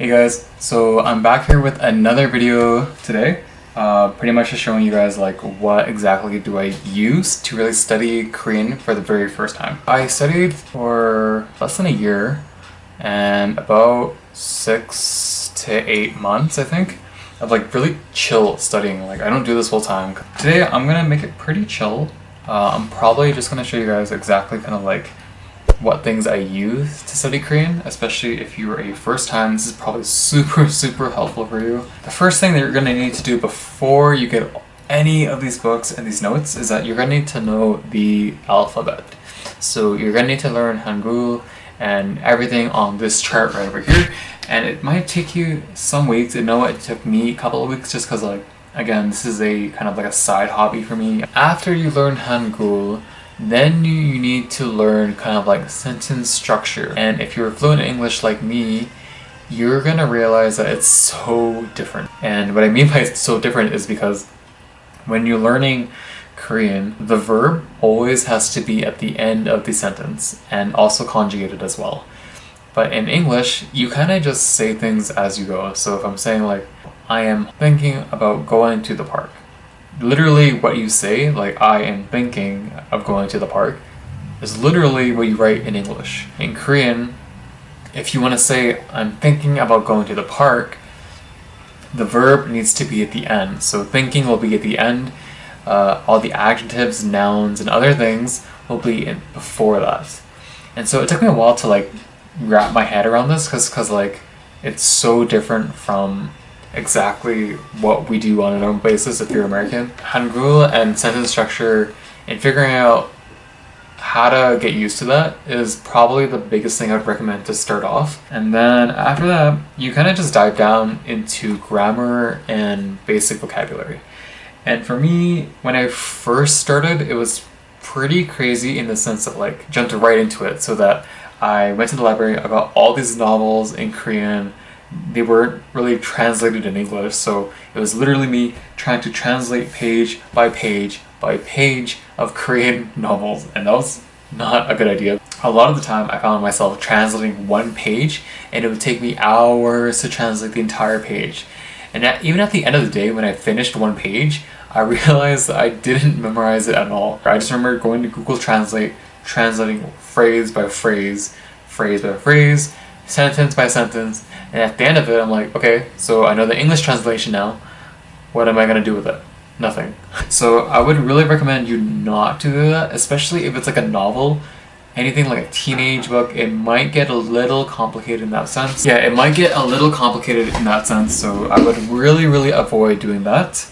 Hey guys, so I'm back here with another video today. Pretty much just showing you guys like what exactly do I use to really study Korean for the very first time. I studied for less than a year and about 6 to 8 months, I think, of like really chill studying. Like I don't do this full time. Today I'm gonna make it pretty chill. I'm probably just gonna show you guys exactly kind of like what things I use to study Korean, especially if you're a first time. This is probably super helpful for you. The first thing that you're going to need to do before you get any of these books and these notes is that you're going to need to know the alphabet. So you're going to need to learn Hangul and everything on this chart right over here, and it might take you some weeks. I know it took me a couple of weeks just because, like, again, this is a kind of like a side hobby for me. After you learn Hangul, then you need to learn kind of like sentence structure. And if you're fluent in English like me, you're gonna realize that it's so different. And what I mean by it's so different is because when you're learning Korean, the verb always has to be at the end of the sentence and also conjugated as well. But in English, you kind of just say things as you go. So if I'm saying like, I am thinking about going to the park, literally what you say, like I am thinking of going to the park, is literally what you write in English. In Korean, if you want to say I'm thinking about going to the park, the verb needs to be at the end. So thinking will be at the end. All the adjectives, nouns, and other things will be in before that. And so it took me a while to like wrap my head around this because like it's so different from exactly what we do on a normal basis if you're American. Hangul and sentence structure and figuring out how to get used to that is probably the biggest thing I'd recommend to start off. And then after that, you kind of just dive down into grammar and basic vocabulary. And for me, when I first started, it was pretty crazy in the sense that like jumped right into it, so that I went to the library, I got all these novels in Korean. They weren't really translated in English, so it was literally me trying to translate page by page by page of Korean novels, and that was not a good idea. A lot of the time I found myself translating one page and it would take me hours to translate the entire page. And even at the end of the day, when I finished one page, I realized that I didn't memorize it at all. I just remember going to Google Translate, translating phrase by phrase, phrase by phrase, sentence by sentence, and at the end of it I'm like, okay, so I know the English translation now, what am I going to do with it? Nothing. So I would really recommend you not to do that, especially if it's like a novel. Anything like a teenage book, it might get a little complicated in that sense. Yeah, it might get a little complicated in that sense, so I would really avoid doing that.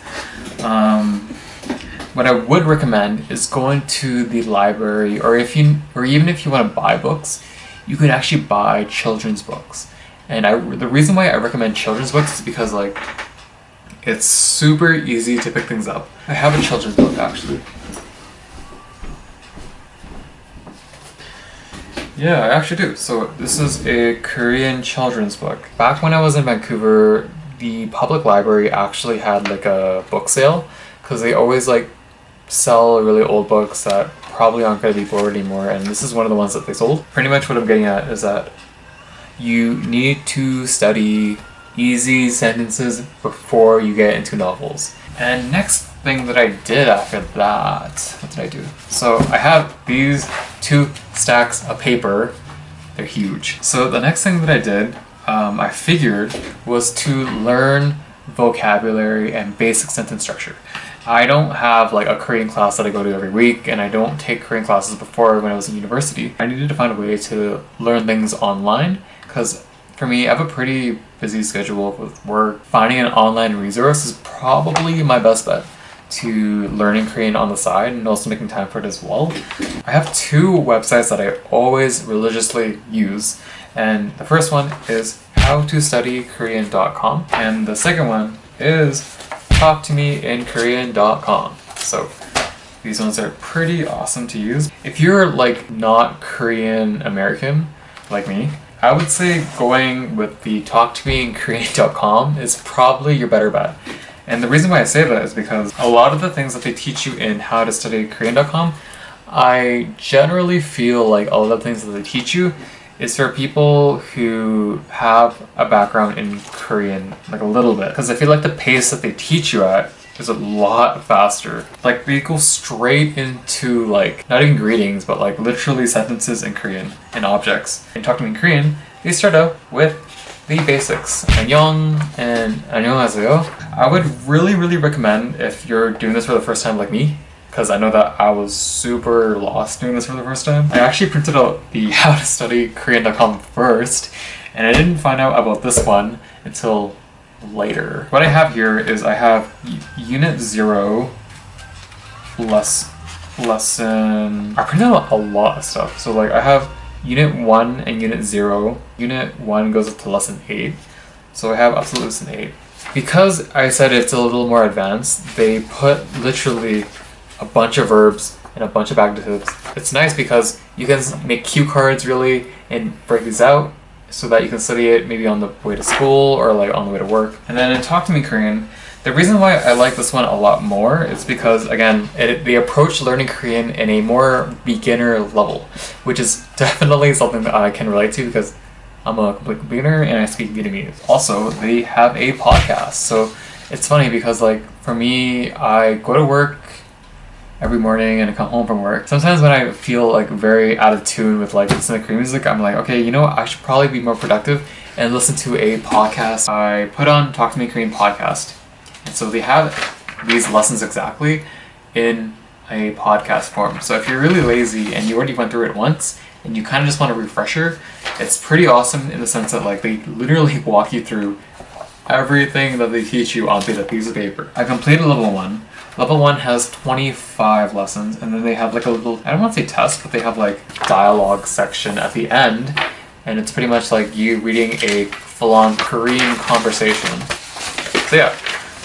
What I would recommend is going to the library, or even if you want to buy books, you can actually buy children's books. And the reason why I recommend children's books is because like it's super easy to pick things up. I have a children's book actually. Yeah, I actually do. So this is a Korean children's book. Back when I was in Vancouver, the public library actually had like a book sale, because they always like sell really old books that probably aren't going to be bored anymore, and this is one of the ones that they sold. Pretty much what I'm getting at is that you need to study easy sentences before you get into novels. And next thing that I did after that, what did I do? So I have these 2 stacks of paper. They're huge. So the next thing that I did, I figured, was to learn vocabulary and basic sentence structure. I don't have like a Korean class that I go to every week, and I don't take Korean classes before when I was in university. I needed to find a way to learn things online, because for me, I have a pretty busy schedule with work. Finding an online resource is probably my best bet to learning Korean on the side and also making time for it as well. I have 2 websites that I always religiously use, and the first one is howtostudykorean.com, and the second one is talktomeinkorean.com. So these ones are pretty awesome to use. If you're like not Korean American like me, I would say going with the talktomeinkorean.com is probably your better bet. And the reason why I say that is because a lot of the things that they teach you in howtostudykorean.com, I generally feel like all of the things that they teach you is for people who have a background in Korean, like a little bit. Because I feel like the pace that they teach you at is a lot faster. Like they go straight into like, not even greetings, but like literally sentences in Korean and objects. And talking in Korean, they start out with the basics. 안녕 and 안녕하세요. I would really recommend if you're doing this for the first time like me, because I know that I was super lost doing this for the first time. I actually printed out the how to study Korean.com first, and I didn't find out about this one until later. What I have here is I have Unit 0 lesson. I printed out a lot of stuff. So like I have Unit 1 and Unit 0. Unit 1 goes up to Lesson 8. So I have up to Lesson 8. Because I said it's a little more advanced, they put literally a bunch of verbs and a bunch of adjectives. It's nice because you can make cue cards really and break these out so that you can study it maybe on the way to school or like on the way to work. And then in Talk to Me Korean, the reason why I like this one a lot more is because, again, they approach learning Korean in a more beginner level, which is definitely something that I can relate to because I'm a complete beginner and I speak Vietnamese. Also, they have a podcast. So it's funny because like for me, I go to work every morning and I come home from work. Sometimes when I feel like very out of tune with like listening to Korean music, I'm like, okay, you know what? I should probably be more productive and listen to a podcast. I put on Talk to Me Korean podcast. And so they have these lessons exactly in a podcast form. So if you're really lazy and you already went through it once and you kind of just want a refresher, it's pretty awesome in the sense that like they literally walk you through everything that they teach you onto the piece of paper. I completed level 1. Level 1 has 25 lessons, and then they have like a little, I don't want to say test, but they have like dialogue section at the end, and it's pretty much like you reading a full-on Korean conversation. So yeah,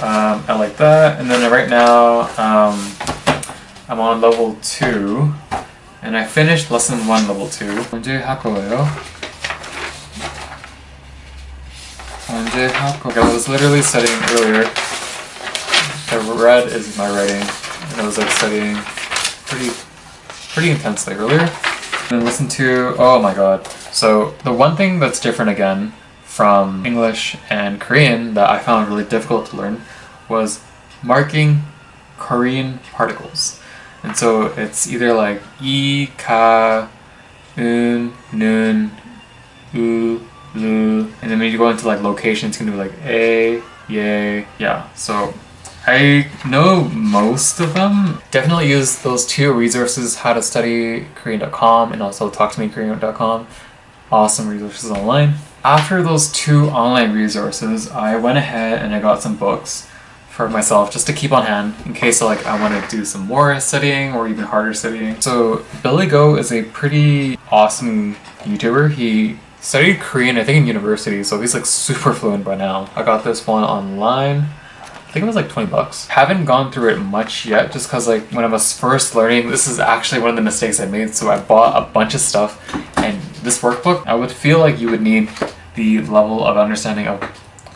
I like that. And then right now, I'm on level 2, and I finished lesson 1, level 2. 언제 할 거예요? 언제 할 거예요? I was literally studying earlier. The red is my writing, and I was like studying pretty intensely earlier. And listen to, oh my god. So the one thing that's different again from English and Korean that I found really difficult to learn was marking Korean particles. And so it's either like I, ka, nun, u, lu, and then when you go into like location, it's gonna be like a, yay, yeah. So I know most of them. Definitely use those two resources, how to study Korean.com and also talktomekorean.com. Awesome resources online. After those two online resources, I went ahead and I got some books for myself just to keep on hand in case like I want to do some more studying or even harder studying. So Billy Go is a pretty awesome YouTuber. He studied Korean I think in university, so he's like super fluent by now. I got this one online. I think it was like $20. Haven't gone through it much yet just because like when I was first learning, this is actually one of the mistakes I made. So I bought a bunch of stuff, and this workbook, I would feel like you would need the level of understanding of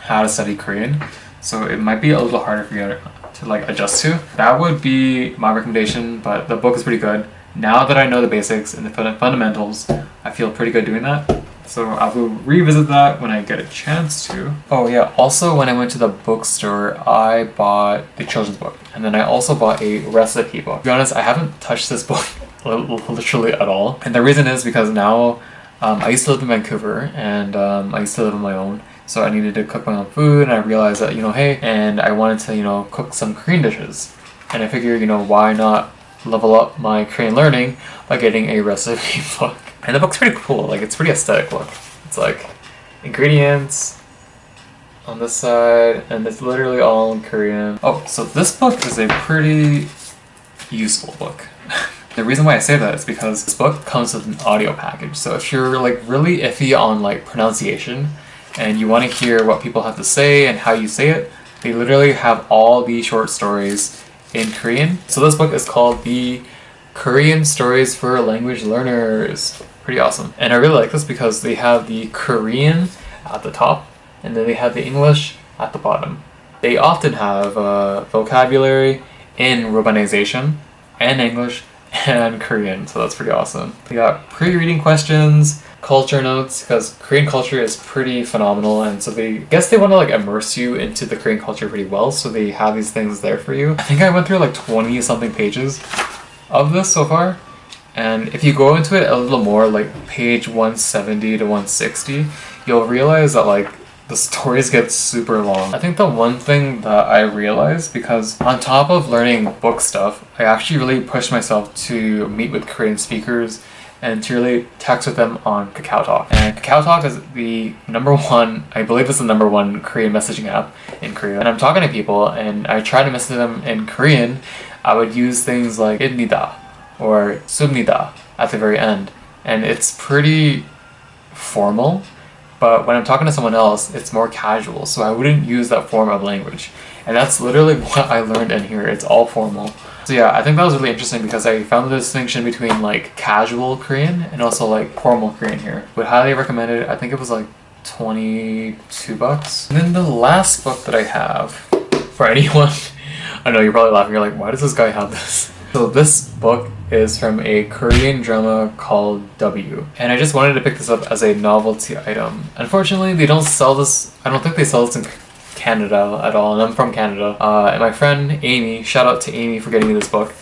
how to study Korean. So it might be a little harder for you to like adjust to. That would be my recommendation, but the book is pretty good. Now that I know the basics and the fundamentals, I feel pretty good doing that. So I will revisit that when I get a chance to. Oh yeah, also when I went to the bookstore, I bought the children's book. And then I also bought a recipe book. To be honest, I haven't touched this book literally at all. And the reason is because now I used to live in Vancouver and I used to live on my own. So I needed to cook my own food, and I realized that, hey, and I wanted to, cook some Korean dishes. And I figured, why not level up my Korean learning by getting a recipe book. And the book's pretty cool, like it's pretty aesthetic look. It's like ingredients on this side, and it's literally all in Korean. Oh, so this book is a pretty useful book. The reason why I say that is because this book comes with an audio package. So if you're like really iffy on like pronunciation and you want to hear what people have to say and how you say it, they literally have all the short stories in Korean. So this book is called The Korean Stories for Language Learners. Pretty awesome. And I really like this because they have the Korean at the top and then they have the English at the bottom. They often have vocabulary in Romanization and English and Korean, so that's pretty awesome. We got pre-reading questions, culture notes because Korean culture is pretty phenomenal, and so they guess they want to like immerse you into the Korean culture pretty well, so they have these things there for you. I think I went through like 20 something pages of this so far, and if you go into it a little more, like page 170 to 160, you'll realize that like the stories get super long. I think the one thing that I realized, because on top of learning book stuff, I actually really pushed myself to meet with Korean speakers and to really text with them on KakaoTalk. And KakaoTalk is the number one, I believe it's the number one Korean messaging app in Korea. And I'm talking to people and I try to message them in Korean. I would use things like 입니다 or 씁니다 at the very end. And it's pretty formal, but when I'm talking to someone else, it's more casual. So I wouldn't use that form of language. And that's literally what I learned in here. It's all formal. So yeah, I think that was really interesting because I found the distinction between like casual Korean and also like formal Korean here. Would highly recommend it. I think it was like 22 bucks. And then the last book that I have for anyone, I know you're probably laughing, you're like, why does this guy have this? So this book is from a Korean drama called W. And I just wanted to pick this up as a novelty item. Unfortunately, they don't sell this, I don't think they sell this in Canada at all, and I'm from Canada. And my friend Amy, shout out to Amy for getting me this book.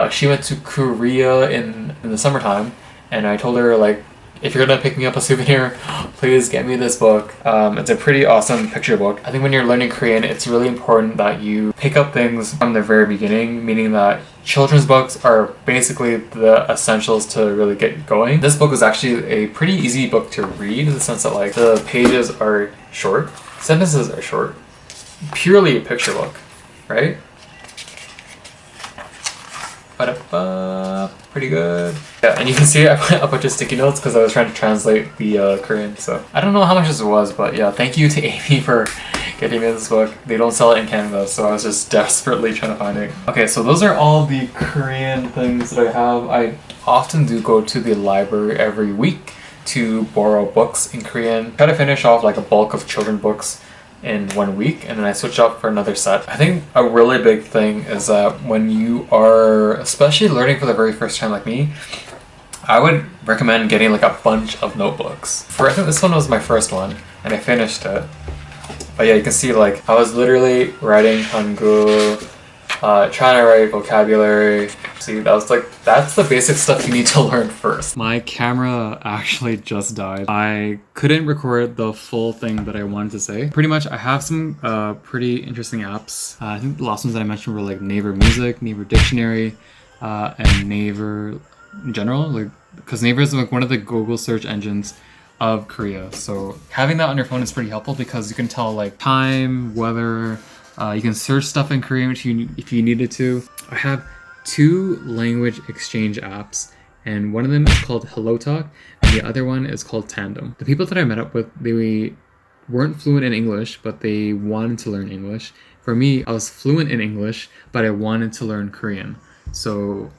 She went to Korea in the summertime, and I told her like, if you're gonna pick me up a souvenir, please get me this book. It's a pretty awesome picture book. I think when you're learning Korean, it's really important that you pick up things from the very beginning, meaning that children's books are basically the essentials to really get going. This book was actually a pretty easy book to read in the sense that like the pages are short, sentences are short, purely a picture book, right? Ba-da-ba, pretty good. Yeah, and you can see I put a bunch of sticky notes because I was trying to translate the Korean, so I don't know how much this was, but yeah, thank you to Amy for getting me this book. They don't sell it in Canada, so I was just desperately trying to find it. Okay, so those are all the Korean things that I have. I often do go to the library every week to borrow books in Korean. Try to finish off like a bulk of children books in 1 week, and then I switch up for another set. I think a really big thing is that when you are especially learning for the very first time like me, I would recommend getting like a bunch of notebooks. I think this one was my first one and I finished it. But yeah, you can see like I was literally writing Hangul, trying to write vocabulary. See, that's the basic stuff you need to learn first. My camera actually just died. I couldn't record the full thing that I wanted to say. Pretty much, I have some pretty interesting apps. I think the last ones that I mentioned were like Naver Music, Naver Dictionary, and Naver in general. Like, because Naver is like one of the Google search engines of Korea. So having that on your phone is pretty helpful because you can tell like time, weather. You can search stuff in Korean if you needed to. I have 2 language exchange apps, and one of them is called HelloTalk, and the other one is called Tandem. The people that I met up with, they weren't fluent in English, but they wanted to learn English. For me, I was fluent in English, but I wanted to learn Korean. So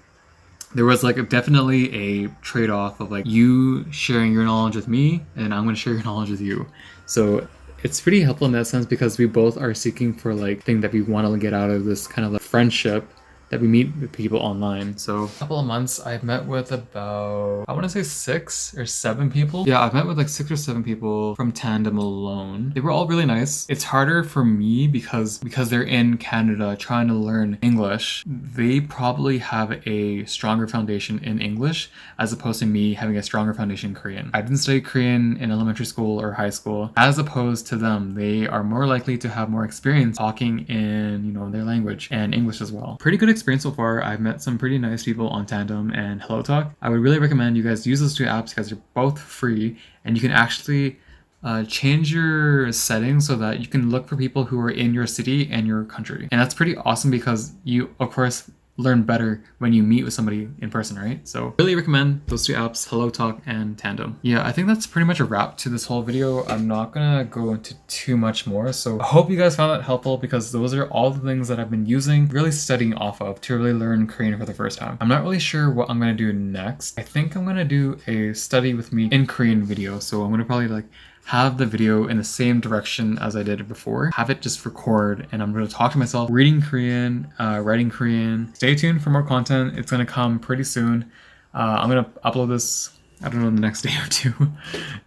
there was like definitely a trade-off of like you sharing your knowledge with me, and I'm going to share your knowledge with you. So it's pretty helpful in that sense because we both are seeking for like thing that we want to get out of this kind of like friendship that we meet with people online. So a couple of months I've met with about, I want to say 6 or 7 people. Yeah, I've met with like 6 or 7 people from Tandem alone. They were all really nice. It's harder for me because they're in Canada trying to learn English. They probably have a stronger foundation in English as opposed to me having a stronger foundation in Korean. I didn't study Korean in elementary school or high school. As opposed to them, they are more likely to have more experience talking in, their language and English as well. Pretty good experience so far. I've met some pretty nice people on Tandem and HelloTalk. I would really recommend you guys use those 2 apps because they're both free and you can actually change your settings so that you can look for people who are in your city and your country. And that's pretty awesome because you, of course, learn better when you meet with somebody in person, right? So really recommend those 2 apps, HelloTalk and Tandem. Yeah, I think that's pretty much a wrap to this whole video. I'm not gonna go into too much more. So I hope you guys found that helpful because those are all the things that I've been using, really studying off of to really learn Korean for the first time. I'm not really sure what I'm gonna do next. I think I'm gonna do a study with me in Korean video. So I'm gonna probably like have the video in the same direction as I did it before, have it just record, and I'm going to talk to myself, reading Korean, writing Korean. Stay tuned for more content. It's going to come pretty soon. I'm going to upload this I don't know, the next day or two.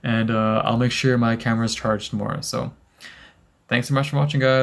And I'll make sure my camera's charged more. So thanks so much for watching, guys.